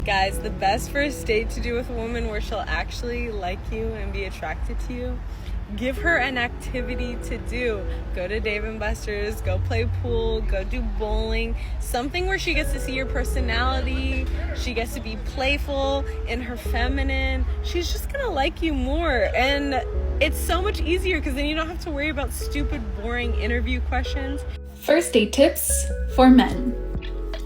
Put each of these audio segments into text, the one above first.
Guys, the best first date to do with a woman where she'll actually like you and be attracted to you, give her an activity to do. Go to Dave & Buster's, go play pool, go do bowling, something where she gets to see your personality, she gets to be playful in her feminine. She's just gonna like you more, and it's so much easier because then you don't have to worry about stupid, boring interview questions. First date tips for men.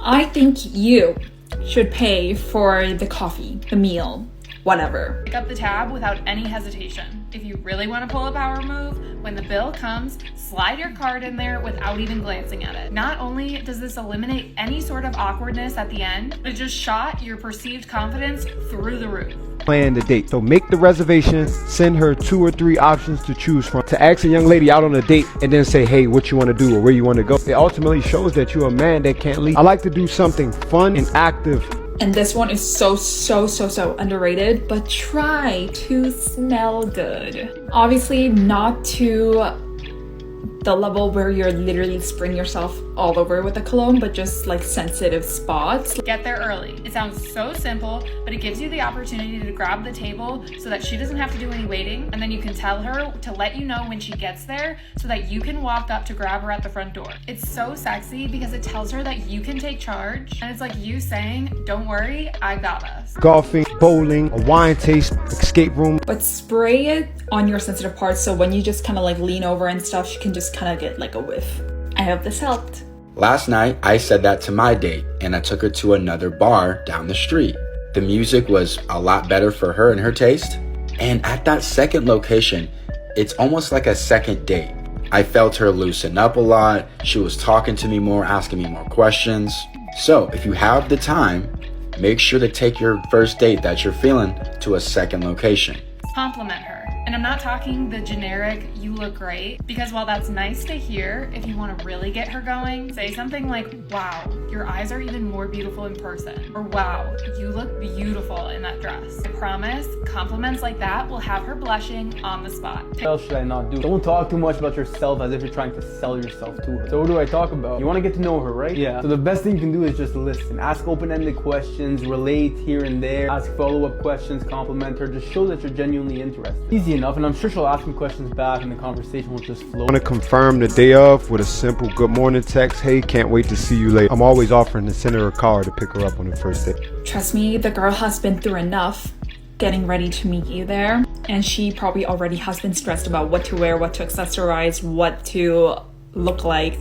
I think you should pay for the coffee, the meal, whatever. Pick up the tab without any hesitation. If you really want to pull a power move, when the bill comes, slide your card in there without even glancing at it. Not only does this eliminate any sort of awkwardness at the end, but it just shot your perceived confidence through the roof. Plan the date. So make the reservation, send her 2 or 3 options to choose from. To ask a young lady out on a date and then say, hey, what you want to do or where you want to go. It ultimately shows that you're a man that can't leave. I like to do something fun and active. And this one is so underrated, but try to smell good. Obviously not to the level where you're literally spraying yourself all over with the cologne, but just like sensitive spots. Get there early. It sounds so simple, but it gives you the opportunity to grab the table so that she doesn't have to do any waiting, and then you can tell her to let you know when she gets there so that you can walk up to grab her at the front door. It's so sexy because it tells her that you can take charge, and it's like you saying, don't worry, I got us. Golfing, bowling, a wine taste, escape room. But spray it on your sensitive parts so when you just kind of like lean over and stuff, she can just kind of get like a whiff. I hope this helped. Last night, I said that to my date, and I took her to another bar down the street. The music was a lot better for her and her taste. And at that second location, it's almost like a second date. I felt her loosen up a lot. She was talking to me more, asking me more questions. So if you have the time, make sure to take your first date that you're feeling to a second location. Compliment her. And I'm not talking the generic, you look great, because while that's nice to hear, if you want to really get her going, say something like, wow, your eyes are even more beautiful in person, or wow, you look beautiful in that dress. I promise, compliments like that will have her blushing on the spot. What else should I not do? Don't talk too much about yourself as if you're trying to sell yourself to her. So what do I talk about? You want to get to know her, right? Yeah. So the best thing you can do is just listen. Ask open-ended questions, relate here and there, ask follow-up questions, compliment her, just show that you're genuinely interested. Easy enough, and I'm sure she'll ask me questions back and the conversation will just flow. I want to confirm the day of with a simple good morning text. Hey, can't wait to see you later. I'm always offering to send her a car to pick her up on the first date. Trust me, the girl has been through enough getting ready to meet you there, and she probably already has been stressed about what to wear, what to accessorize, what to look like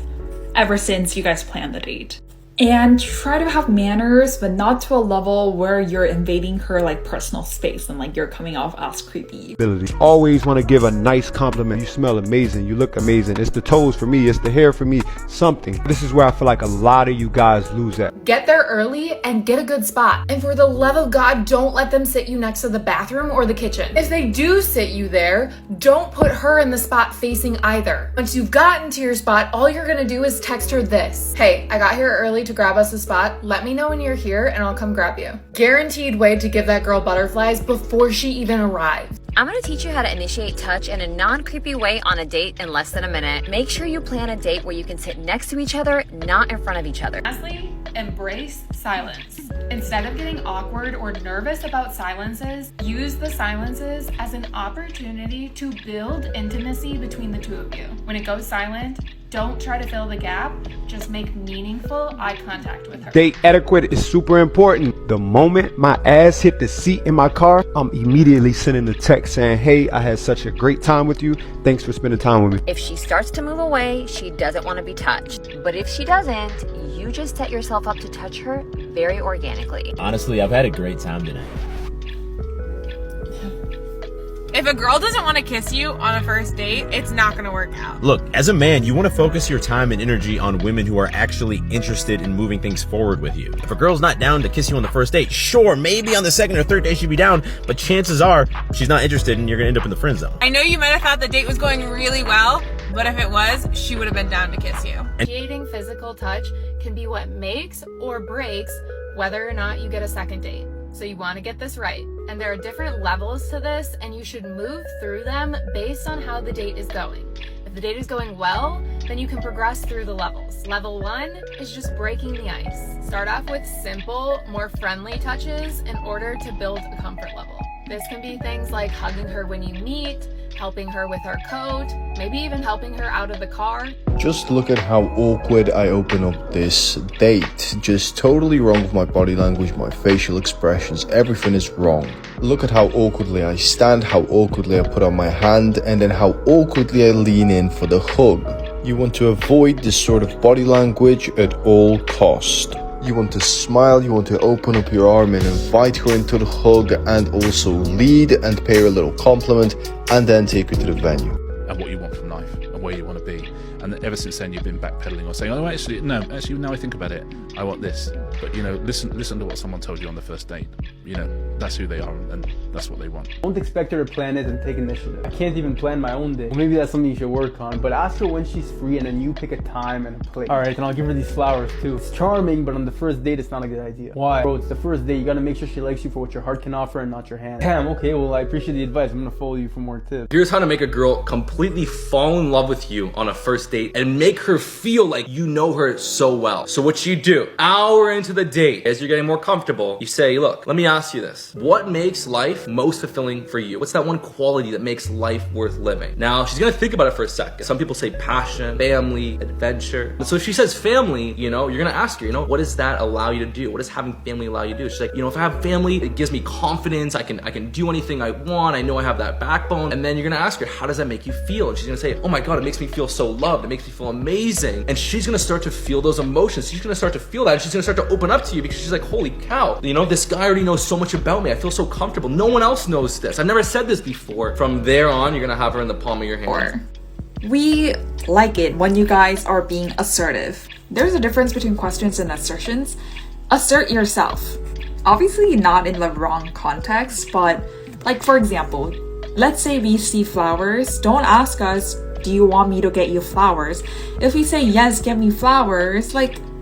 ever since you guys planned the date. And try to have manners, but not to a level where you're invading her like personal space and like you're coming off as creepy. Always want to give a nice compliment. You smell amazing. You look amazing. It's the toes for me. It's the hair for me. Something. This is where I feel like a lot of you guys lose at. Get there early and get a good spot. And for the love of God, don't let them sit you next to the bathroom or the kitchen. If they do sit you there, don't put her in the spot facing either. Once you've gotten to your spot, all you're gonna do is text her this. Hey, I got here early to grab us a spot. Let me know when you're here and I'll come grab you. Guaranteed way to give that girl butterflies before she even arrives. I'm gonna teach you how to initiate touch in a non-creepy way on a date in less than a minute. Make sure you plan a date where you can sit next to each other, not in front of each other. Lastly, embrace silence. Instead of getting awkward or nervous about silences, use the silences as an opportunity to build intimacy between the two of you. When it goes silent, don't try to fill the gap, just make meaningful eye contact with her. Date etiquette is super important. The moment my ass hit the seat in my car, I'm immediately sending a text saying, hey, I had such a great time with you. Thanks for spending time with me. If she starts to move away, she doesn't want to be touched. But if she doesn't, you just set yourself up to touch her very organically. Honestly, I've had a great time tonight. If a girl doesn't want to kiss you on a first date, it's not going to work out. Look, as a man, you want to focus your time and energy on women who are actually interested in moving things forward with you. If a girl's not down to kiss you on the first date, sure, maybe on the second or third date she'd be down, but chances are she's not interested and you're going to end up in the friend zone. I know you might have thought the date was going really well, but if it was, she would have been down to kiss you. Initiating physical touch can be what makes or breaks whether or not you get a second date. So you want to get this right. And there are different levels to this, and you should move through them based on how the date is going. If the date is going well, Then you can progress through the levels. Level 1 is just breaking the ice. Start off with simple, more friendly touches in order to build a comfort level. This can be things like hugging her when you meet, helping her with her coat, maybe even helping her out of the car. Just look at how awkward I open up this date. Just totally wrong with my body language, my facial expressions, everything is wrong. Look at how awkwardly I stand, how awkwardly I put out my hand, and then how awkwardly I lean in for the hug. You want to avoid this sort of body language at all cost. You want to smile, you want to open up your arm and invite her into the hug, and also lead and pay her a little compliment, and then take her to the venue. And what you want from life and where you want to be. And ever since then, you've been backpedaling or saying, oh, actually, now I think about it, I want this. But, listen to what someone told you on the first date. That's who they are and that's what they want. Don't expect her to plan it and take initiative. I can't even plan my own day. Well, maybe that's something you should work on, but ask her when she's free and then you pick a time and a place. Alright, and I'll give her these flowers too. It's charming, but on the first date, it's not a good idea. Why? Bro, it's the first date. You gotta make sure she likes you for what your heart can offer and not your hand. Damn, okay, well, I appreciate the advice. I'm gonna follow you for more tips. Here's how to make a girl completely fall in love with you on a first date and make her feel like you know her so well. So what you do, hour into the date, as you're getting more comfortable, you say, look, let me ask you this. What makes life most fulfilling for you? What's that one quality that makes life worth living? Now, she's gonna think about it for a second. Some people say passion, family, adventure. So if she says family, you're gonna ask her, what does that allow you to do? What does having family allow you to do? She's like, if I have family, it gives me confidence. I can do anything I want. I know I have that backbone. And then you're gonna ask her, how does that make you feel? And she's gonna say, oh my God, it makes me feel so loved. It makes me feel amazing. And she's gonna start to feel those emotions. She's gonna start to feel that. And she's gonna start to open up to you because she's like, holy cow, this guy already knows so much about me. I feel so comfortable. No one else knows this. I've never said this before. From there on, you're gonna have her in the palm of your hand. We like it when you guys are being assertive. There's a difference between questions and assertions. Assert yourself. Obviously not in the wrong context, but like for example, let's say we see flowers. Don't ask us, do you want me to get you flowers? If we say yes, get me flowers,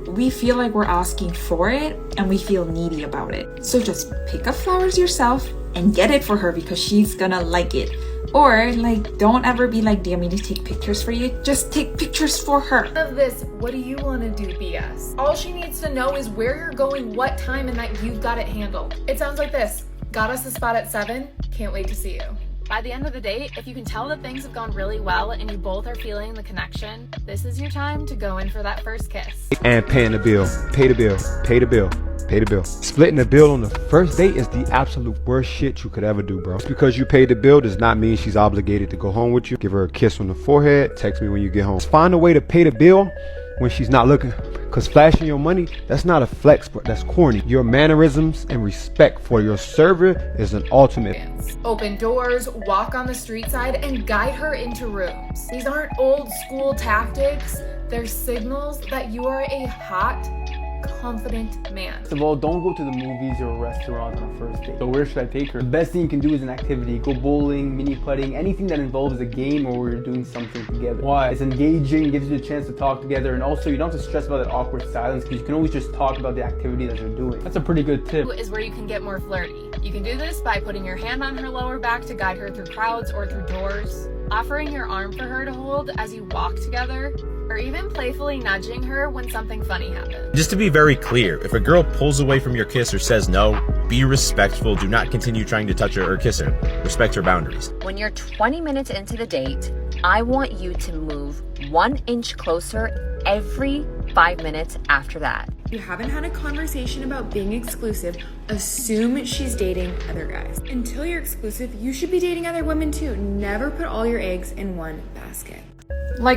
we feel like we're asking for it and we feel needy about it. So just pick up flowers yourself and get it for her because she's gonna like it. Or don't ever be like, do you want me to take pictures for you? Just take pictures for her. Of this, what do you want to do BS? All she needs to know is where you're going, what time, and that you've got it handled. It sounds like this. Got us the spot at 7. Can't wait to see you. By the end of the date, if you can tell that things have gone really well and you both are feeling the connection, this is your time to go in for that first kiss. And paying the bill. Pay the bill. Pay the bill. Pay the bill. Splitting the bill on the first date is the absolute worst shit you could ever do, bro. Just because you paid the bill does not mean she's obligated to go home with you. Give her a kiss on the forehead. Text me when you get home. Just find a way to pay the bill when she's not looking. Because flashing your money, that's not a flex, but that's corny. Your mannerisms and respect for your server is an ultimate. Open doors, walk on the street side, and guide her into rooms. These aren't old school tactics. They're signals that you are a hot, confident man. First of all, don't go to the movies or a restaurant on a first date. So where should I take her? The best thing you can do is an activity. Go bowling, mini putting, anything that involves a game or where you're doing something together. Why? It's engaging, gives you a chance to talk together, and also you don't have to stress about that awkward silence because you can always just talk about the activity that you're doing. That's a pretty good tip. Is where you can get more flirty. You can do this by putting your hand on her lower back to guide her through crowds or through doors, offering your arm for her to hold as you walk together, or even playfully nudging her when something funny happens. Just to be very clear, if a girl pulls away from your kiss or says no, be respectful. Do not continue trying to touch her or kiss her. Respect her boundaries. When you're 20 minutes into the date, I want you to move 1 inch closer every 5 minutes after that. If you haven't had a conversation about being exclusive, assume she's dating other guys. Until you're exclusive, you should be dating other women too. Never put all your eggs in one basket.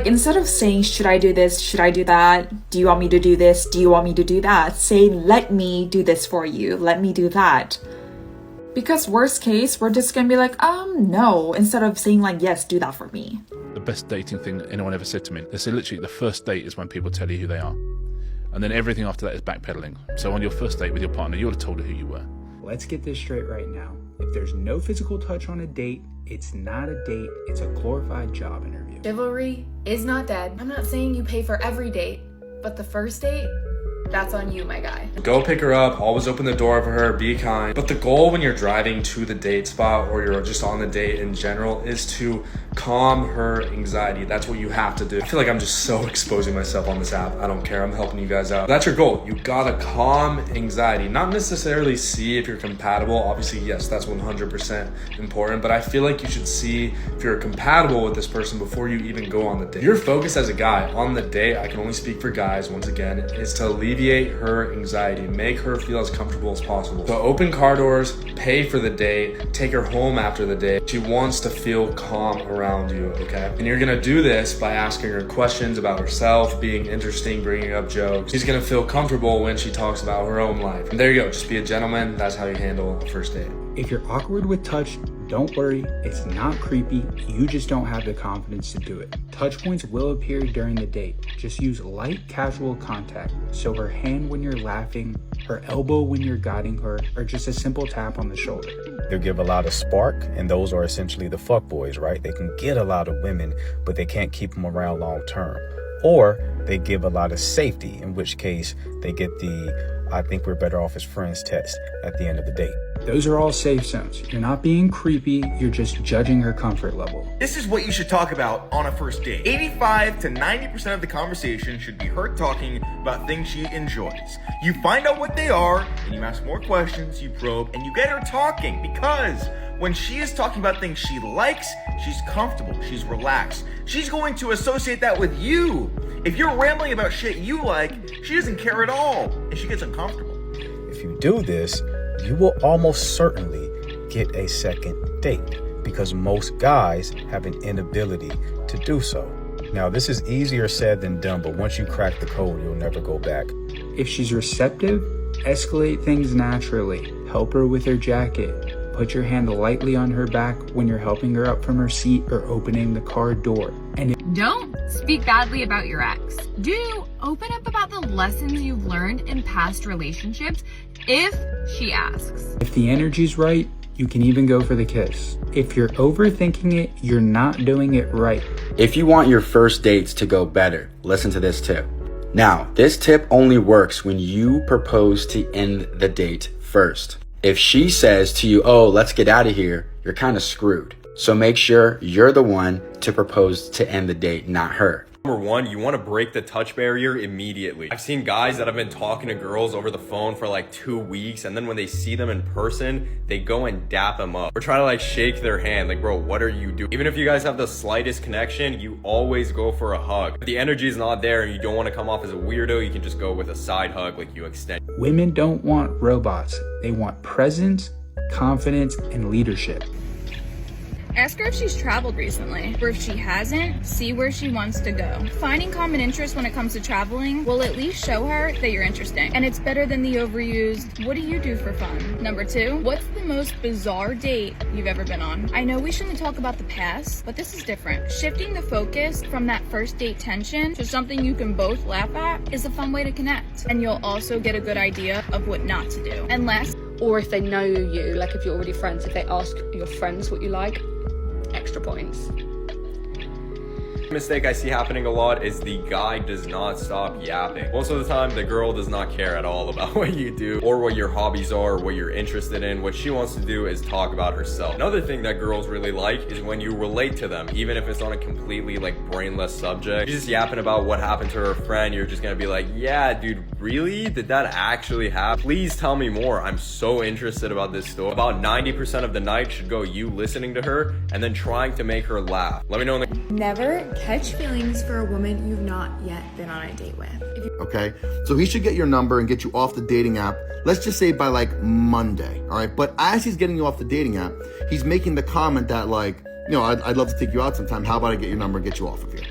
Instead of saying, should I do this? Should I do that? Do you want me to do this? Do you want me to do that? Say, let me do this for you. Let me do that. Because worst case, we're just gonna be like, no. Instead of saying yes, do that for me. The best dating thing that anyone ever said to me, they say literally the first date is when people tell you who they are. And then everything after that is backpedaling. So on your first date with your partner, you would have told her who you were. Let's get this straight right now. If there's no physical touch on a date, it's not a date, it's a glorified job interview. Chivalry is not dead. I'm not saying you pay for every date, but the first date, that's on you, my guy. Go pick her up, always open the door for her, be kind. But the goal when you're driving to the date spot or you're just on the date in general is to calm her anxiety. That's what you have to do. I feel like I'm just so exposing myself on this app. I don't care. I'm helping you guys out. That's your goal. You gotta calm anxiety. Not necessarily see if you're compatible. Obviously, yes, that's 100% important. But I feel like you should see if you're compatible with this person before you even go on the date. Your focus as a guy on the date, I can only speak for guys once again, is to alleviate her anxiety. Make her feel as comfortable as possible. So open car doors, pay for the date, take her home after the date. She wants to feel calm around you, okay? And you're gonna do this by asking her questions about herself, being interesting, bringing up jokes. She's gonna feel comfortable when she talks about her own life. And there you go, just be a gentleman. That's how you handle a first date. If you're awkward with touch, don't worry, it's not creepy, you just don't have the confidence to do it. Touch points will appear during the date. Just use light, casual contact. So her hand when you're laughing, her elbow when you're guiding her, or just a simple tap on the shoulder. They'll give a lot of spark, and those are essentially the fuck boys, right? They can get a lot of women, but they can't keep them around long term. Or they give a lot of safety, in which case they get the I think we're better off as friends test at the end of the date. Those are all safe zones. You're not being creepy, you're just judging her comfort level. This is what you should talk about on a first date. 85 to 90% of the conversation should be her talking about things she enjoys. You find out what they are, and you ask more questions, you probe, and you get her talking, because when she is talking about things she likes, she's comfortable, she's relaxed. She's going to associate that with you. If you're rambling about shit you like, she doesn't care at all, and she gets uncomfortable. If you do this, you will almost certainly get a second date, because most guys have an inability to do so. Now, this is easier said than done, but once you crack the code, you'll never go back. If she's receptive, escalate things naturally. Help her with her jacket. Put your hand lightly on her back when you're helping her up from her seat or opening the car door. And don't speak badly about your ex. Do open up about the lessons you've learned in past relationships if she asks. if the energy's right, you can even go for the kiss. If you're overthinking it, you're not doing it right. If you want your first dates to go better, listen to this tip. Now, this tip only works when you propose to end the date first. If she says to you, oh, let's get out of here, you're kind of screwed. So make sure you're the one to propose to end the date, not her. Number one, you want to break the touch barrier immediately. I've seen guys that have been talking to girls over the phone for like 2 weeks, and then when they see them in person, they go and dap them up. We're trying to like shake their hand, like, bro, what are you doing? Even if you guys have the slightest connection, you always go for a hug. If the energy is not there and you don't want to come off as a weirdo, you can just go with a side hug, like you extend. Women don't want robots. They want presence, confidence, and leadership. Ask her if she's traveled recently, or if she hasn't, see where she wants to go. Finding common interests when it comes to traveling will at least show her that you're interesting. And it's better than the overused, what do you do for fun? Number two, what's the most bizarre date you've ever been on? I know we shouldn't talk about the past, but this is different. Shifting the focus from that first date tension to something you can both laugh at is a fun way to connect. And you'll also get a good idea of what not to do. And last, or if they know you, like if you're already friends, if they ask your friends what you like, extra points. Mistake I see happening a lot is the guy does not stop yapping. Most of the time, the girl does not care at all about what you do or what your hobbies are or what you're interested in. What she wants to do is talk about herself. Another thing that girls really like is when you relate to them, even if it's on a completely like brainless subject. She's just yapping about what happened to her friend. You're just gonna be like, yeah, dude, really? Did that actually happen? Please tell me more. I'm so interested about this story. About 90% of the night should go you listening to her and then trying to make her laugh. Let me know in the Never catch feelings for a woman you've not yet been on a date with. Okay, so he should get your number and get you off the dating app, let's just say by like Monday, all right? But as he's getting you off the dating app, he's making the comment that like, you know, I'd love to take you out sometime. How about I get your number and get you off of here?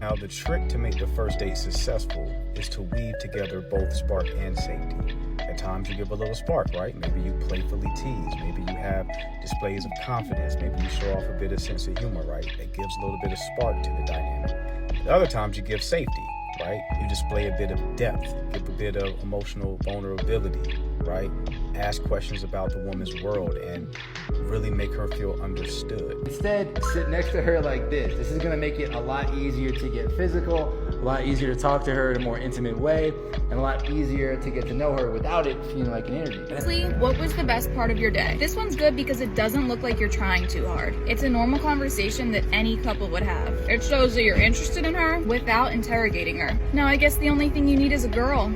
Now, the trick to make the first date successful is to weave together both spark and safety. At times you give a little spark, right? Maybe you playfully tease. Maybe you have displays of confidence. Maybe you show off a bit of sense of humor, right? That gives a little bit of spark to the dynamic. At other times you give safety, right? You display a bit of depth, give a bit of emotional vulnerability, right? Ask questions about the woman's world and really make her feel understood. Instead, sit next to her like this. This is gonna make it a lot easier to get physical. a lot easier to talk to her in a more intimate way, and a lot easier to get to know her without it feeling like an interview. Honestly, what was the best part of your day? This one's good because it doesn't look like you're trying too hard. It's a normal conversation that any couple would have. It shows that you're interested in her without interrogating her. Now, I guess the only thing you need is a girl.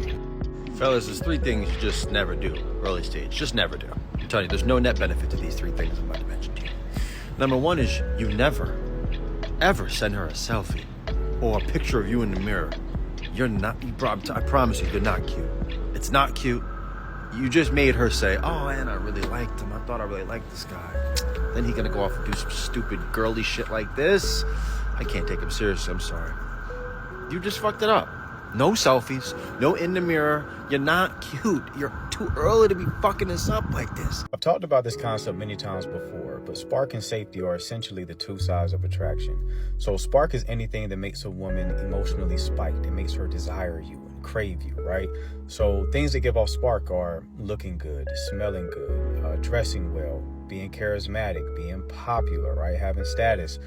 Fellas, there's 3 things you just never do, early stage. Just never do. I'm telling you, there's no net benefit to these 3 things I'm about to mention to you. Number 1 is you never, ever send her a selfie or a picture of you in the mirror. You're not, I promise you, you're not cute. It's not cute. You just made her say, oh man, I really liked him. I thought I really liked this guy. Then he gonna go off and do some stupid girly shit like this. I can't take him seriously, I'm sorry. You just fucked it up. No selfies, no in the mirror. You're not cute. You're too early to be fucking this up like this. I've talked about this concept many times before, but spark and safety are essentially the 2 sides of attraction. So spark is anything that makes a woman emotionally spiked. It makes her desire you and crave you, right? So things that give off spark are looking good, smelling good, dressing well, being charismatic, being popular, right? Having status.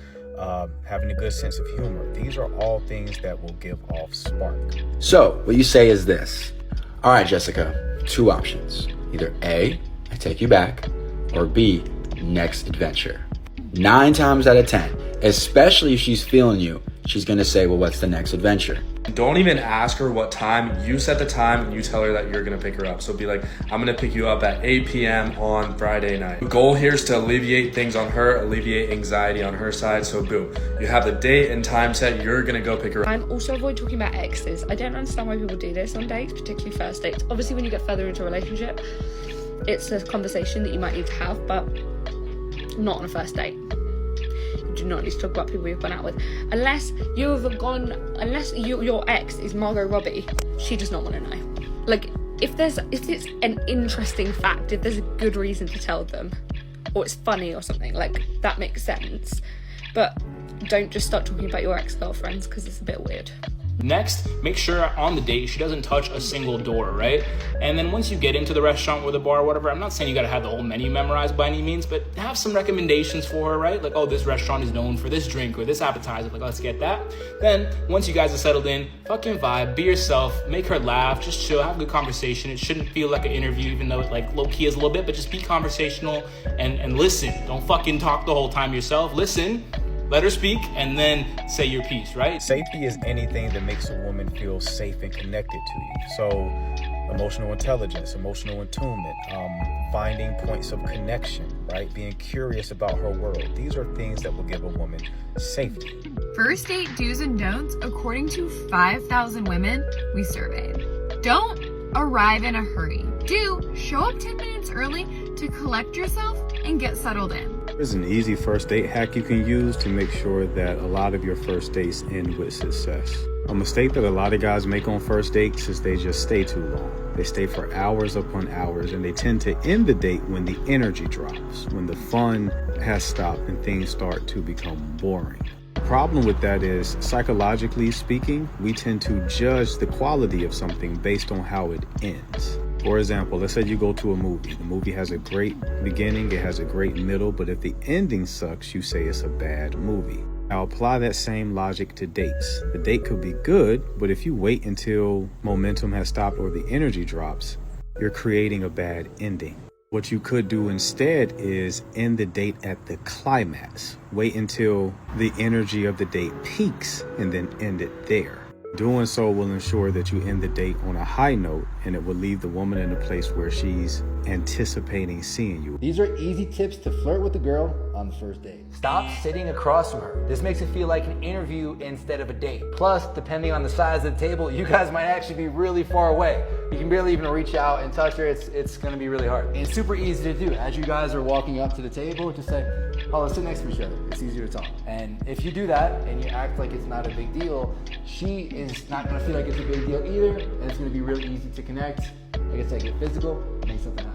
Having a good sense of humor. These are all things that will give off spark. So what you say is this. All right, Jessica, 2 options. Either A, I take you back, or B, next adventure. 9 times out of 10, especially if she's feeling you, she's gonna say, well, what's the next adventure? Don't even ask her what time. You set the time and you tell her that you're gonna pick her up. So be like, I'm gonna pick you up at 8 p.m. on Friday night. The goal here is to alleviate things on her, alleviate anxiety on her side. So boom, you have the date and time set, you're gonna go pick her up. And also avoid talking about exes. I don't understand why people do this on dates, particularly first dates. Obviously when you get further into a relationship, it's a conversation that you might need to have, but not on a first date. You do not need to talk about people you've gone out with. Unless your ex is Margot Robbie, she does not want to know. Like, if it's an interesting fact, if there's a good reason to tell them, or it's funny or something, like, that makes sense. But don't just start talking about your ex-girlfriends, because it's a bit weird. Next, make sure on the date she doesn't touch a single door, right? And then once you get into the restaurant or the bar or whatever, I'm not saying you gotta have the whole menu memorized by any means, but have some recommendations for her, right? Like, oh, this restaurant is known for this drink or this appetizer, like, let's get that. Then, once you guys are settled in, fucking vibe, be yourself, make her laugh, just chill, have a good conversation. It shouldn't feel like an interview, even though it, like, low-key is a little bit, but just be conversational and listen. Don't fucking talk the whole time yourself. Listen. Let her speak and then say your piece, right? Safety is anything that makes a woman feel safe and connected to you. So emotional intelligence, emotional attunement, finding points of connection, right? Being curious about her world. These are things that will give a woman safety. First date do's and don'ts according to 5,000 women we surveyed. Don't arrive in a hurry. Do show up 10 minutes early to collect yourself and get settled in. There's an easy first date hack you can use to make sure that a lot of your first dates end with success. A mistake that a lot of guys make on first dates is they just stay too long. They stay for hours upon hours, and they tend to end the date when the energy drops, when the fun has stopped and things start to become boring. The problem with that is, psychologically speaking, we tend to judge the quality of something based on how it ends. For example, let's say you go to a movie. The movie has a great beginning, it has a great middle, but if the ending sucks, you say it's a bad movie. Now apply that same logic to dates. The date could be good, but if you wait until momentum has stopped or the energy drops, you're creating a bad ending. What you could do instead is end the date at the climax. Wait until the energy of the date peaks and then end it there. Doing so will ensure that you end the date on a high note, and it will leave the woman in a place where she's anticipating seeing you. These are easy tips to flirt with a girl on the first date. Stop sitting across from her. This makes it feel like an interview instead of a date. Plus, depending on the size of the table, you guys might actually be really far away. You can barely even reach out and touch her. It's gonna be really hard. And it's super easy to do. As you guys are walking up to the table, just say, oh, let's sit next to each other. It's easier to talk. And if you do that and you act like it's not a big deal, she is not gonna feel like it's a big deal either, and it's gonna be really easy to connect. Like I said, get physical, make something happen.